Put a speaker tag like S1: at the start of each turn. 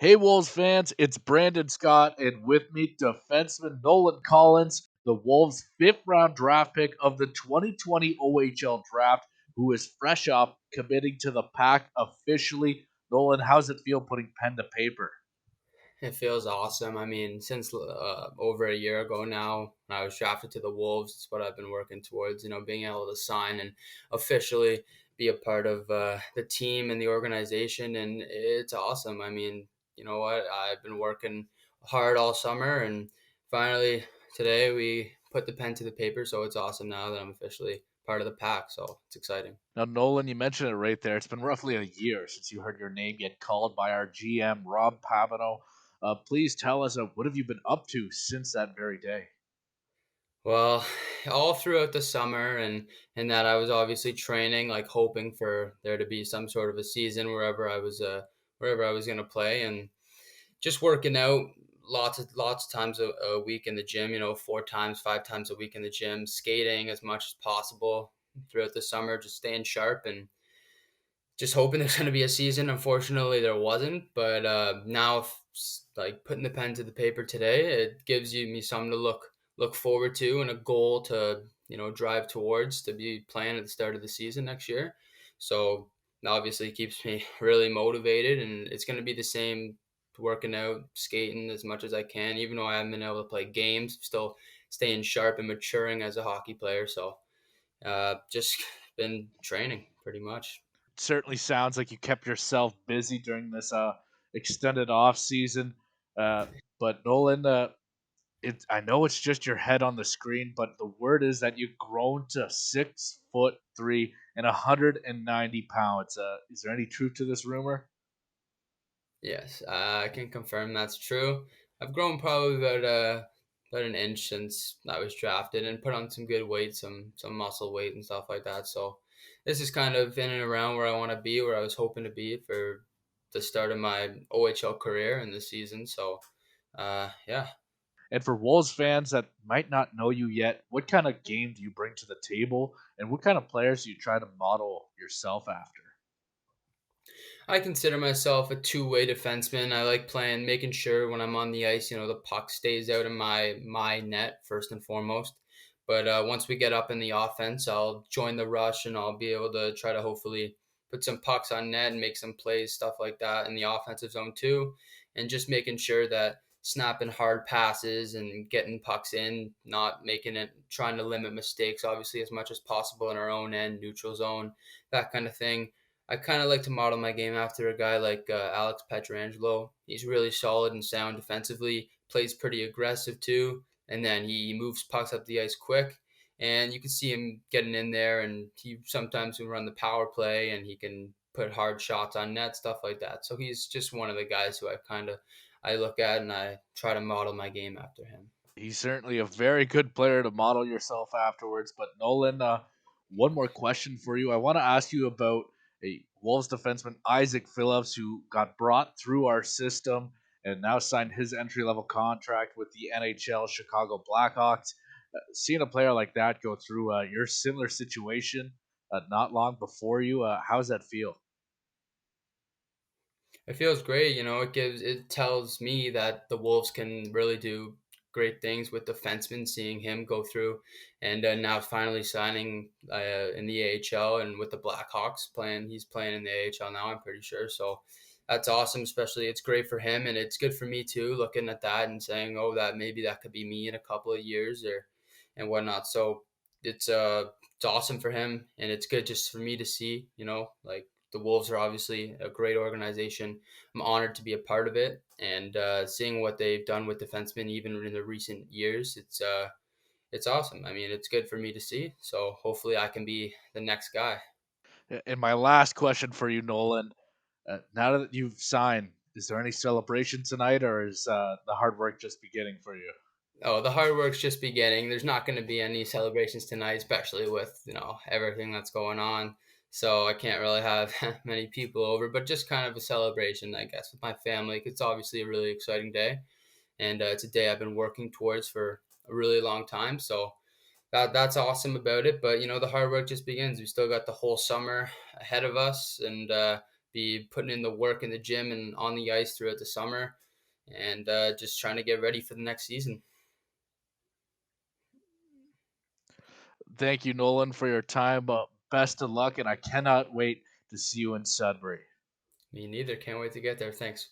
S1: Hey, Wolves fans, it's Brandon Scott, and with me, defenseman Nolan Collins, the Wolves' fifth round draft pick of the 2020 OHL Draft, who is fresh off committing to the pack officially. Nolan, how's it feel putting pen to paper?
S2: It feels awesome. I mean, since over a year ago now, when I was drafted to the Wolves, it's what I've been working towards, being able to sign and officially be a part of the team and the organization. And it's awesome. I mean, you know what? I've been working hard all summer, and finally today we put the pen to the paper. So it's awesome now that I'm officially part of the pack. So it's exciting.
S1: Now, Nolan, you mentioned it right there. It's been roughly a year since you heard your name get called by our GM, Rob Pavino. Please tell us, what have you been up to since that very day?
S2: Well, all throughout the summer and that I was obviously training, like hoping for there to be some sort of a season wherever I was gonna play, and just working out lots of times a week in the gym. 4 times, 5 times a week in the gym, skating as much as possible throughout the summer, just staying sharp and just hoping there's going to be a season. Unfortunately, there wasn't, but now, like putting the pen to the paper today, it gives me something to look forward to and a goal to drive towards to be playing at the start of the season next year. So obviously, it keeps me really motivated, and it's going to be the same working out, skating as much as I can. Even though I haven't been able to play games, still staying sharp and maturing as a hockey player. So just been training pretty much.
S1: Certainly sounds like you kept yourself busy during this extended off season. Uh, but Nolan, I know it's just your head on the screen, but the word is that you've grown to 6'3" and 190 pounds. Is there any truth to this rumor?
S2: Yes, I can confirm that's true. I've grown probably about an inch since I was drafted and put on some good weight, some muscle weight and stuff like that. So this is kind of in and around where I want to be, where I was hoping to be for the start of my OHL career in the season. So yeah.
S1: And for Wolves fans that might not know you yet, what kind of game do you bring to the table, and what kind of players do you try to model yourself after?
S2: I consider myself a two-way defenseman. I like playing, making sure when I'm on the ice, the puck stays out of my net first and foremost. But once we get up in the offense, I'll join the rush and I'll be able to try to hopefully put some pucks on net and make some plays, stuff like that in the offensive zone too, and just making sure that snapping hard passes and getting pucks in, not making it, trying to limit mistakes, obviously as much as possible in our own end, neutral zone, that kind of thing. I kind of like to model my game after a guy like Alex Petrangelo. He's really solid and sound defensively, plays pretty aggressive too, and then he moves pucks up the ice quick. And you can see him getting in there, and he sometimes will run the power play, and he can put hard shots on net, stuff like that. So he's just one of the guys who I look at and I try to model my game after him.
S1: He's certainly a very good player to model yourself afterwards. But Nolan, one more question for you. I want to ask you about a Wolves defenseman, Isaac Phillips, who got brought through our system and now signed his entry level contract with the NHL Chicago Blackhawks. Seeing a player like that go through your similar situation not long before you, how does that feel?
S2: It feels great, it tells me that the Wolves can really do great things with defensemen, seeing him go through and now finally signing in the AHL and with the Blackhawks playing. He's playing in the AHL now, I'm pretty sure. So that's awesome, especially it's great for him and it's good for me too, looking at that and saying, oh, that maybe that could be me in a couple of years or and whatnot. So it's awesome for him and it's good just for me to see, like the Wolves are obviously a great organization. I'm honored to be a part of it, and seeing what they've done with defensemen, even in the recent years, it's awesome. I mean, it's good for me to see. So hopefully, I can be the next guy.
S1: And my last question for you, Nolan. Now that you've signed, is there any celebration tonight, or is the hard work just beginning for you?
S2: Oh, the hard work's just beginning. There's not going to be any celebrations tonight, especially with everything that's going on. So I can't really have many people over, but just kind of a celebration, I guess, with my family. It's obviously a really exciting day, and it's a day I've been working towards for a really long time. So that's awesome about it. But the hard work just begins. We still got the whole summer ahead of us, and be putting in the work in the gym and on the ice throughout the summer, and just trying to get ready for the next season.
S1: Thank you, Nolan, for your time. Best of luck, and I cannot wait to see you in Sudbury.
S2: Me neither. Can't wait to get there. Thanks.